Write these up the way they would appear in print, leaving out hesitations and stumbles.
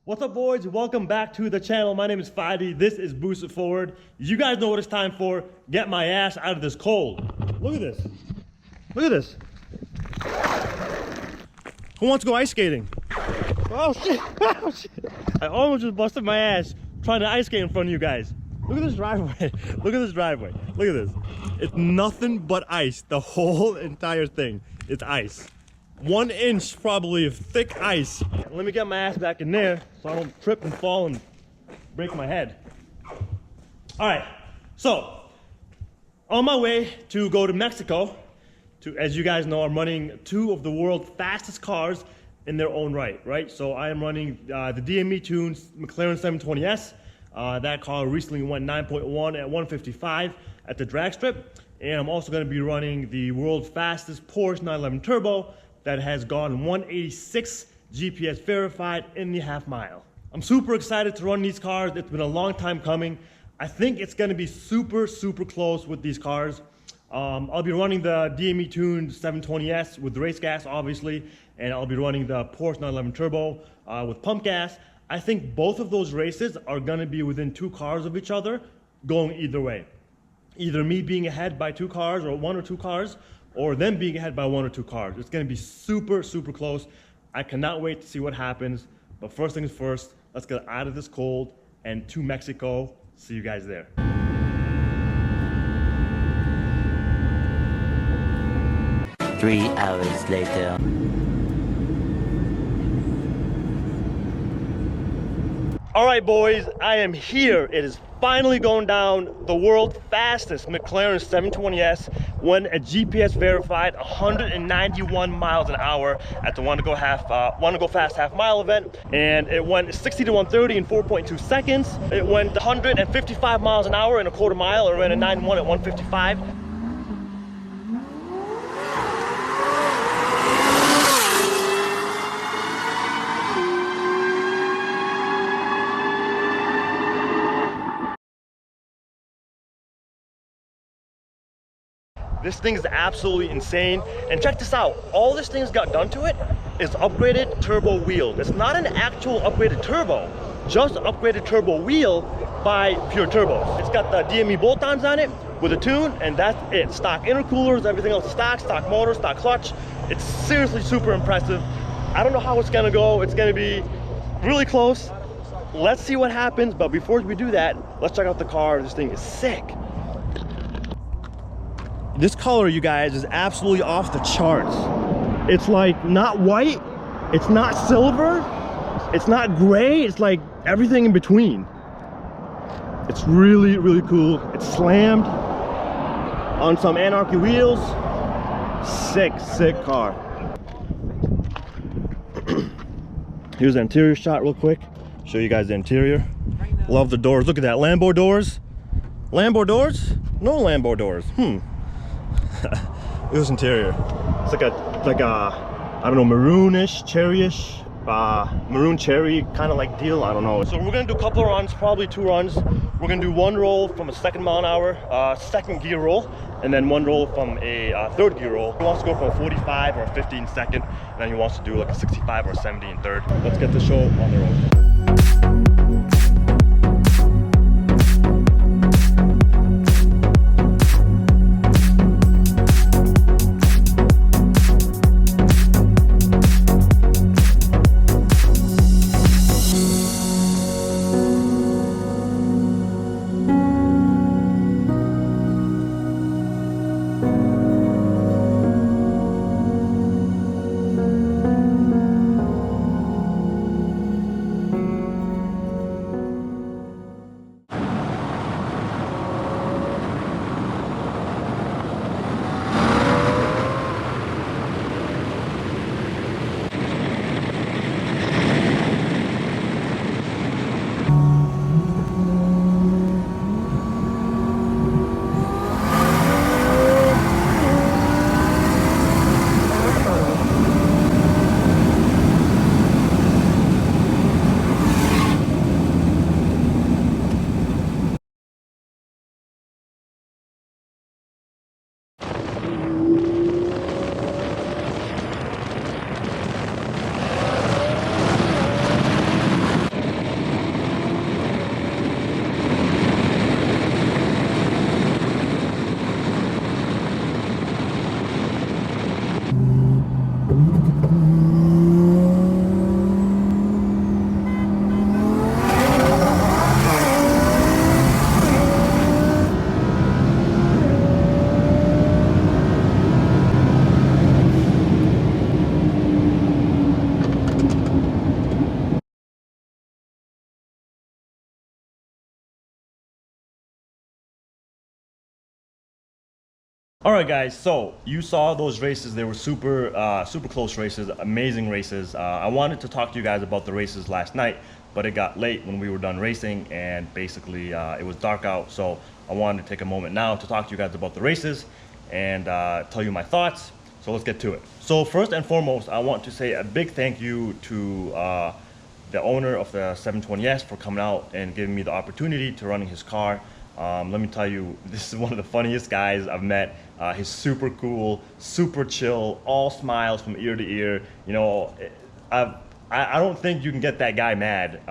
What's up, boys? Welcome back to the channel. My name is Fadi. This is BoostITFORward. You guys know what it's time for. Get my ass out of this cold. Look at this. Look at this. Who wants to go ice skating? Oh shit. Oh shit. I almost just busted my ass trying to ice skate in front of you guys. Look at this driveway. Look at this driveway. Look at this. It's nothing but ice. The whole entire thing. It's ice. 1 inch probably of thick ice. Let me get my ass back in there so I don't trip and fall and break my head. All right, so on my way to go to Mexico, as you guys know, I'm running 2 of the world's fastest cars in their own right? So I am running the DME tuned McLaren 720S. That car recently went 9.1 at 155 at the drag strip. And I'm also gonna be running the world's fastest Porsche 911 Turbo that has gone 186 GPS verified in the half mile. I'm super excited to run these cars. It's been a long time coming. I think it's gonna be super close with these cars. I'll be running the DME tuned 720S with race gas, obviously, and I'll be running the Porsche 911 Turbo with pump gas. I think both of those races are gonna be within 2 cars of each other, going either way. Either me being ahead by 2 cars or 1 or 2 cars, or them being ahead by 1 or 2 cars. It's gonna be super close. I cannot wait to see what happens. But first things first, let's get out of this cold and to Mexico. See you guys there. Three hours later. All right, boys, I am here. It is finally going down. The world's fastest McLaren 720S went a GPS verified 191 miles an hour at the Want to Go Fast half mile event, and it went 60 to 130 in 4.2 seconds. It went 155 miles an hour in a quarter mile. It ran a 9.1 at 155. This thing is absolutely insane. And check this out, all this thing's got done to it is upgraded turbo wheel. It's not an actual upgraded turbo, just upgraded turbo wheel by Pure Turbo. It's got the DME bolt-ons on it with a tune, and that's it. Stock intercoolers, everything else is stock motor, stock clutch. It's seriously super impressive. I don't know how it's gonna go. It's gonna be really close. Let's see what happens, but before we do that, let's check out the car. This thing is sick. This color, you guys, is absolutely off the charts. It's like not white, it's not silver, it's not gray, it's like everything in between. It's really cool. It's slammed on some Anarchy wheels. Sick car. Here's the interior shot real quick. Show you guys the interior. Love the doors. Look at that, Lambo doors. Lambo doors? No Lambo doors. Look at this interior. It's like a I don't know, maroonish, cherryish, maroon cherry kind of like deal. I don't know. So we're gonna do a couple of runs, probably 2 runs. We're gonna do 1 roll from a 2nd mile an hour, 2nd gear roll, and then 1 roll from a 3rd gear roll. He wants to go from a 45 or a 50 in 2nd, and then he wants to do like a 65 or a 70 in 3rd. Let's get the show on the road. All right, guys, so you saw those races. They were super close races, amazing races. I wanted to talk to you guys about the races last night, but it got late when we were done racing, and basically it was dark out. So I wanted to take a moment now to talk to you guys about the races and tell you my thoughts. So let's get to it. So first and foremost, I want to say a big thank you to the owner of the 720S for coming out and giving me the opportunity to running his car. Let me tell you, this is one of the funniest guys I've met. He's super cool, super chill, all smiles from ear to ear. You know, I don't think you can get that guy mad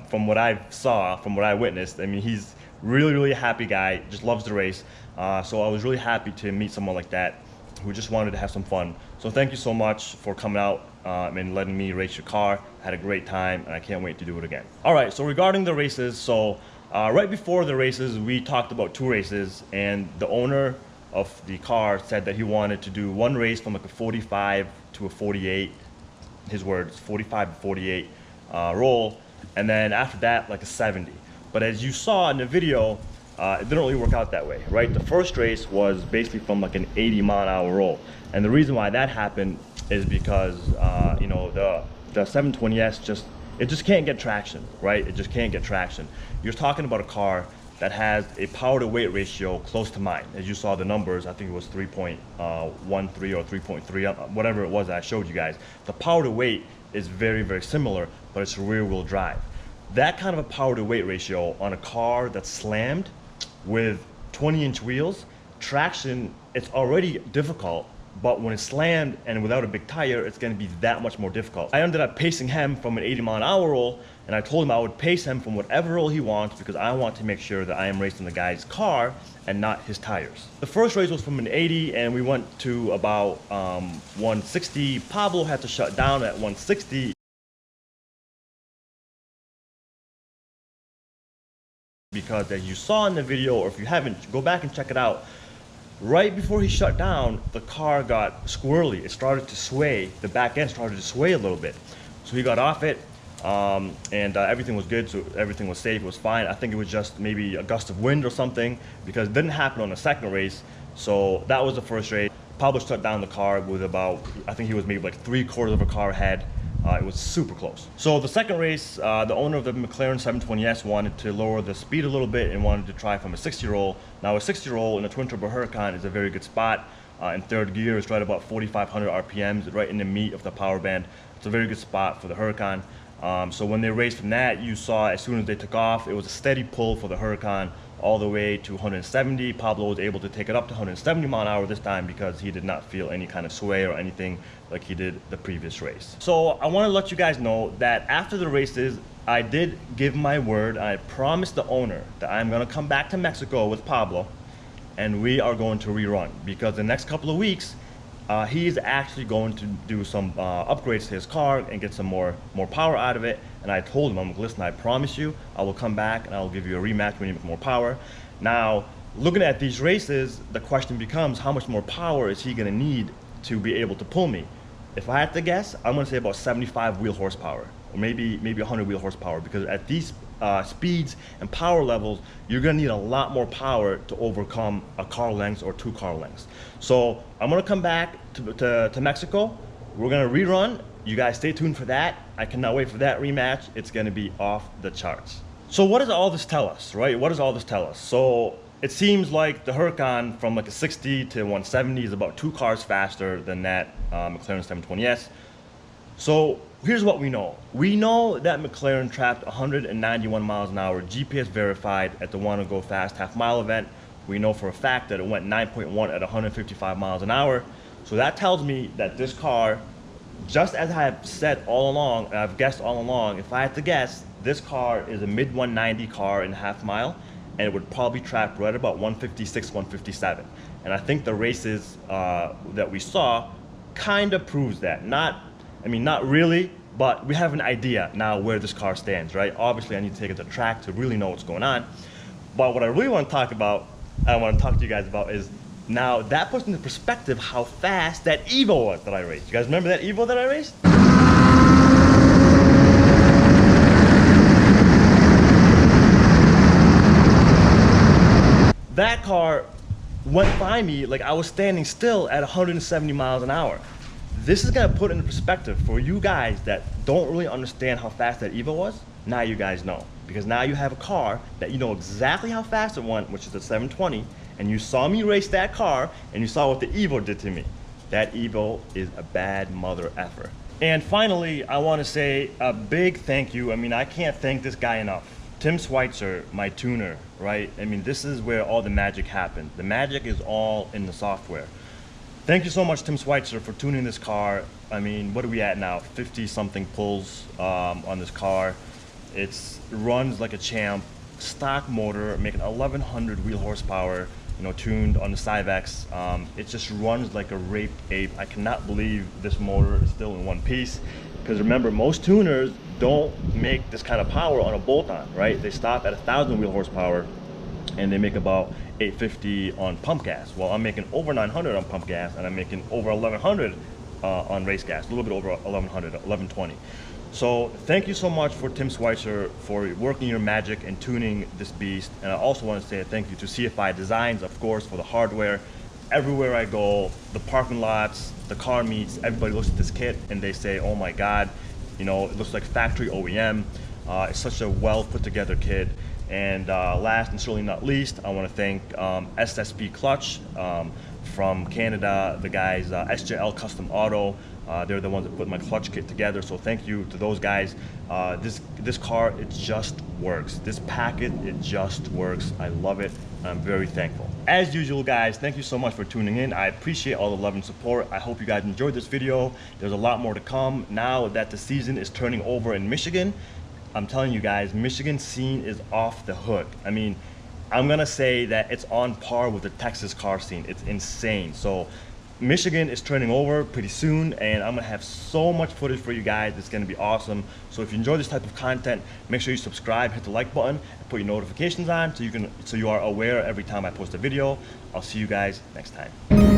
from what I saw, from what I witnessed. I mean, he's really happy guy, just loves to race. So I was really happy to meet someone like that who just wanted to have some fun. So thank you so much for coming out and letting me race your car. I had a great time and I can't wait to do it again. All right, so regarding the races, so right before the races, we talked about 2 races, and the owner of the car said that he wanted to do one race from like a 45 to a 48, his words, 45 to 48 roll, and then after that, like a 70. But as you saw in the video, it didn't really work out that way, right? The first race was basically from like an 80-mile-an-hour roll, and the reason why that happened is because you know, the 720S just can't get traction, right? It just can't get traction. You're talking about a car that has a power to weight ratio close to mine. As you saw the numbers, I think it was 3.13 or 3.3, whatever it was that I showed you guys. The power to weight is very similar, but it's rear wheel drive. That kind of a power to weight ratio on a car that's slammed with 20-inch wheels, traction, it's already difficult. But when it's slammed and without a big tire, it's going to be that much more difficult. I ended up pacing him from an 80-mile-an-hour roll, and I told him I would pace him from whatever roll he wants because I want to make sure that I am racing the guy's car and not his tires. The first race was from an 80, and we went to about 160. Pablo had to shut down at 160 because, as you saw in the video, or if you haven't, go back and check it out. Right before he shut down, the car got squirrely. It started to sway. The back end started to sway a little bit. So he got off it, and everything was good. So everything was safe. It was fine. I think it was just maybe a gust of wind or something, because it didn't happen on the second race. So that was the first race. Pablo shut down the car with about, I think he was maybe like 3/4 of a car ahead. It was super close. So the second race, the owner of the McLaren 720S wanted to lower the speed a little bit and wanted to try from a 60 roll. Now a 60 roll in a twin turbo Huracan is a very good spot. In third gear, it's right about 4,500 RPMs, right in the meat of the power band. It's a very good spot for the Huracan. So when they raced from that, you saw as soon as they took off, it was a steady pull for the Huracan all the way to 170. Pablo was able to take it up to 170 mile an hour this time because he did not feel any kind of sway or anything like he did the previous race. So I want to let you guys know that after the races, I did give my word. I promised the owner that I'm going to come back to Mexico with Pablo and we are going to rerun, because the next couple of weeks he is actually going to do some upgrades to his car and get some more power out of it. And I told him, I'm like, listen, I promise you, I will come back and I will give you a rematch when you make more power. Now, looking at these races, the question becomes, how much more power is he going to need to be able to pull me? If I had to guess, I'm going to say about 75 wheel horsepower, or maybe 100 wheel horsepower, because at these speeds and power levels, you're going to need a lot more power to overcome a car length or 2 car lengths. So I'm going to come back to Mexico. We're going to rerun. You guys stay tuned for that. I cannot wait for that rematch. It's going to be off the charts. So what does all this tell us, right? What does all this tell us? So it seems like the Huracan from like a 60 to 170 is about 2 cars faster than that McLaren 720S. So here's what we know. We know that McLaren trapped 191 miles an hour, GPS verified, at the Wanna Go Fast half-mile event. We know for a fact that it went 9.1 at 155 miles an hour. So that tells me that this car, just as I have said all along, and I've guessed all along, if I had to guess, this car is a mid 190 car in half mile, and it would probably trap right about 156, 157. And I think the races that we saw kind of proves that. Not really, but we have an idea now where this car stands, right? Obviously, I need to take it to the track to really know what's going on. But what I really want to talk about, I want to talk to you guys about, is now that puts into perspective how fast that Evo was that I raced. You guys remember that Evo that I raced? That car went by me like I was standing still at 170 miles an hour. This is gonna put into perspective for you guys that don't really understand how fast that Evo was. Now you guys know, because now you have a car that you know exactly how fast it went, which is a 720, and you saw me race that car and you saw what the Evo did to me. That Evo is a bad mother effer. And finally, I want to say a big thank you. I mean, I can't thank this guy enough. Tym Switzer, my tuner, right? I mean, this is where all the magic happens. The magic is all in the software. Thank you so much, Tym Switzer, for tuning this car. I mean, what are we at now? 50 something pulls on this car. It runs like a champ. Stock motor, making 1100 wheel horsepower, you know, tuned on the Syvecs. It just runs like a raped ape. I cannot believe this motor is still in one piece. Because remember, most tuners don't make this kind of power on a bolt-on, right? They stop at 1000 wheel horsepower and they make about 850 on pump gas. Well, I'm making over 900 on pump gas, and I'm making over 1100 on race gas, a little bit over 1100, 1120. So thank you so much for Tym Switzer for working your magic and tuning this beast. And I also want to say a thank you to CFI Designs, of course, for the hardware. Everywhere I go, the parking lots, the car meets, everybody looks at this kit and they say, oh my God, you know, it looks like factory OEM. It's such a well put together kit. And last and certainly not least, I want to thank SSP Clutch from Canada, the guys, SJL Custom Auto. They're the ones that put my clutch kit together, so thank you to those guys. This car, it just works. This packet, it just works. I love it. I'm very thankful. As usual, guys, thank you so much for tuning in. I appreciate all the love and support. I hope you guys enjoyed this video. There's a lot more to come now that the season is turning over in Michigan. I'm telling you guys, Michigan scene is off the hook. I mean, I'm gonna say that it's on par with the Texas car scene. It's insane. So Michigan is turning over pretty soon, and I'm gonna have so much footage for you guys. It's gonna be awesome. So if you enjoy this type of content, make sure you subscribe, hit the like button, and put your notifications on so you are aware every time I post a video. I'll see you guys next time.